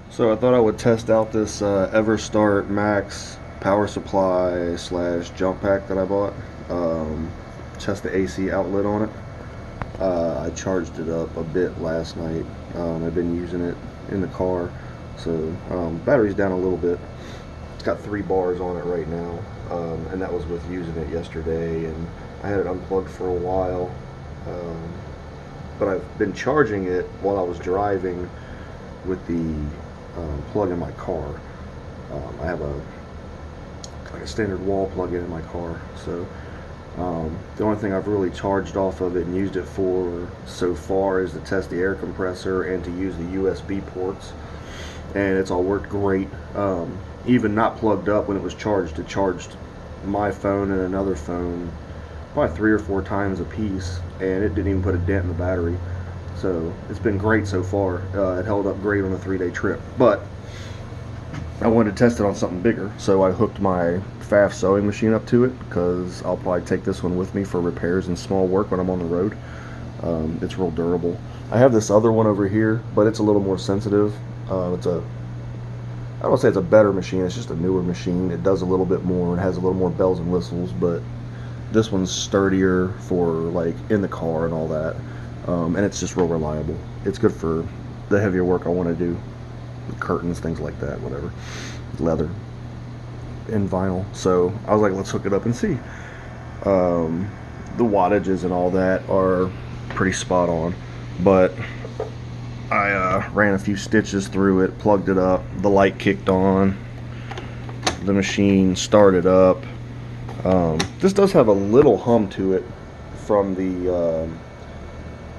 So I thought I would test out this EverStart Maxx Power Supply slash jump pack that I bought. Test the AC outlet on it. I charged it up a bit last night. I've been using it in the car, so battery's down a little bit. It's got 3 bars on it right now, and that was with using it yesterday, and I had it unplugged for a while. Um, but I've been charging it while I was driving with the plug in my car. I have a standard wall plug-in in my car, so the only thing I've really charged off of it and used it for so far is to test the air compressor and to use the USB ports, and it's all worked great. Even not plugged up, when it was charged, it charged my phone and another phone probably 3 or 4 times a piece, and it didn't even put a dent in the battery. So it's been great so far. It held up great on a 3-day trip, but I wanted to test it on something bigger, so I hooked my FAF sewing machine up to it, because I'll probably take this one with me for repairs and small work when I'm on the road. It's real durable. I have this other one over here, but it's a little more sensitive. I don't say it's a better machine, it's just a newer machine. It does a little bit more, it has a little more bells and whistles, but this one's sturdier for like in the car and all that. And it's just real reliable. It's good for the heavier work I want to do, curtains, things like that, whatever, leather and vinyl. So I was like, let's hook it up and see. The wattages and all that are pretty spot on, but I ran a few stitches through it, plugged it up, the light kicked on, the machine started up. This does have a little hum to it from the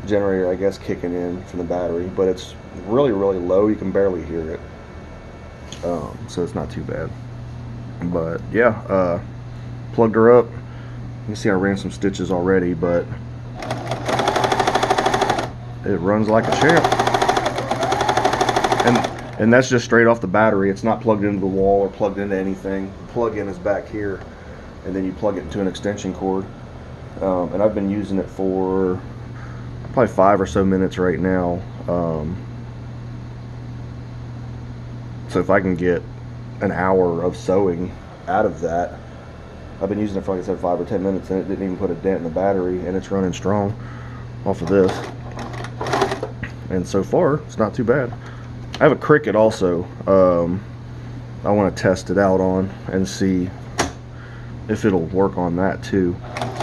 generator, I guess, kicking in from the battery, but it's really low. You can barely hear it, so it's not too bad. But yeah, plugged her up. You can see I ran some stitches already, but it runs like a champ. And that's just straight off the battery. It's not plugged into the wall or plugged into anything. The plug-in is back here, and then you plug it into an extension cord. And I've been using it for probably 5 or so minutes right now. So if I can get an hour of sewing out of that, I've been using it for, like I said, 5 or 10 minutes, and it didn't even put a dent in the battery, and it's running strong off of this. And so far, it's not too bad. I have a Cricut also. I want to test it out on and see if it'll work on that too.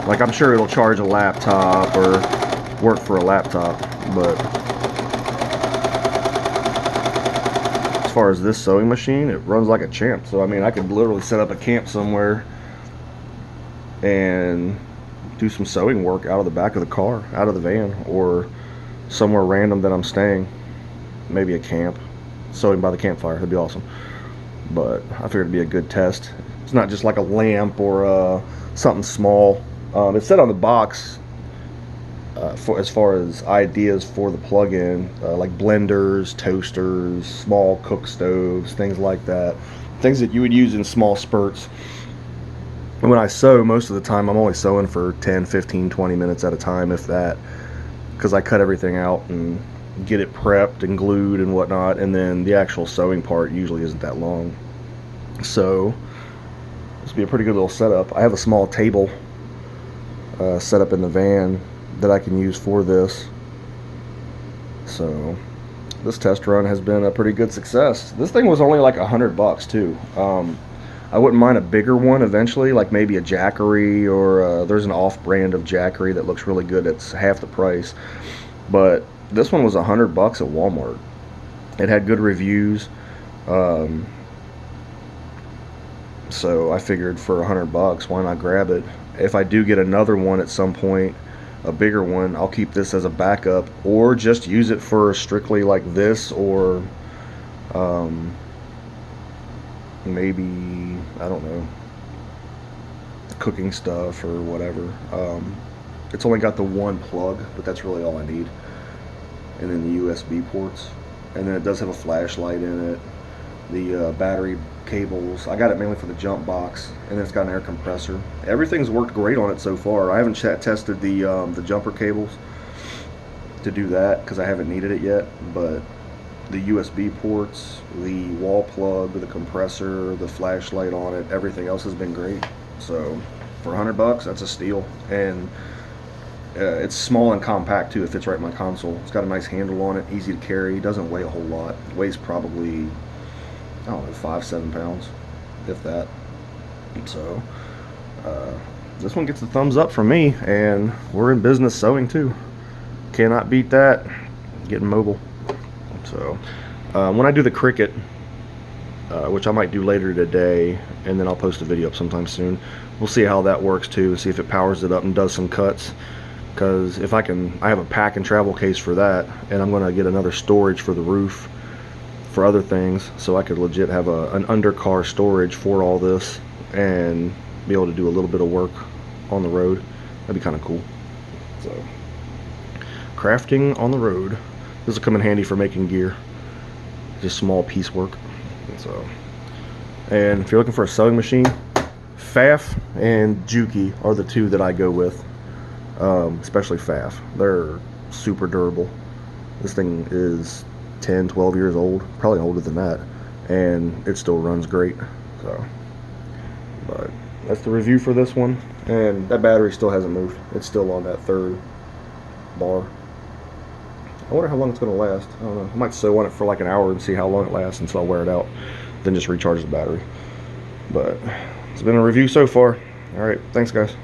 Like, I'm sure it'll charge a laptop or work for a laptop, but as far as this sewing machine, it runs like a champ. So I mean, I could literally set up a camp somewhere and do some sewing work out of the back of the car, out of the van, or somewhere random that I'm staying. Maybe a camp, sewing by the campfire. That'd be awesome. But I figured it'd be a good test. It's not just like a lamp or something small. It said on the box, as far as ideas for the plug-in, like blenders, toasters, small cook stoves, things like that. Things that you would use in small spurts. And when I sew, most of the time I'm only sewing for 10, 15, 20 minutes at a time, if that, because I cut everything out and get it prepped and glued and whatnot, and then the actual sewing part usually isn't that long. So this would be a pretty good little setup. I have a small table set up in the van that I can use for this. So this test run has been a pretty good success. This thing was only like $100 too. I wouldn't mind a bigger one eventually, like maybe a Jackery, or there's an off-brand of Jackery that looks really good. It's half the price, but this one was $100 at Walmart. It had good reviews, so I figured for $100, why not grab it? If I do get another one at some point, a bigger one, I'll keep this as a backup, or just use it for strictly like this, or maybe, I don't know, cooking stuff or whatever. It's only got the one plug, but that's really all I need. And then the USB ports, and then it does have a flashlight in it. The battery cables, I got it mainly for the jump box, and then it's got an air compressor. Everything's worked great on it so far. I haven't tested the jumper cables to do that because I haven't needed it yet, but the USB ports, the wall plug, the compressor, the flashlight on it, everything else has been great. So for $100, that's a steal. And it's small and compact too. It fits right in my console. It's got a nice handle on it, easy to carry, doesn't weigh a whole lot. It weighs probably, I don't know, 5-7 pounds, if that. So this one gets a thumbs up from me, and we're in business sewing too. Cannot beat that. Getting mobile. So when I do the Cricut, which I might do later today, and then I'll post a video up sometime soon, we'll see how that works too, see if it powers it up and does some cuts. Because if I have a pack and travel case for that, and I'm going to get another storage for the roof for other things, so I could legit have an undercar storage for all this and be able to do a little bit of work on the road. That'd be kind of cool. So crafting on the road. This will come in handy for making gear, just small piecework. So, and if you're looking for a sewing machine, Pfaff and Juki are the two that I go with. Especially Pfaff. They're super durable. This thing is 10-12 years old, probably older than that, and it still runs great. So, but that's the review for this one. And that battery still hasn't moved. It's still on that third bar. I wonder how long it's going to last. I don't know. I might sew on it for like an hour and see how long it lasts until I wear it out, then just recharge the battery. But it's been a review so far. Alright, thanks guys.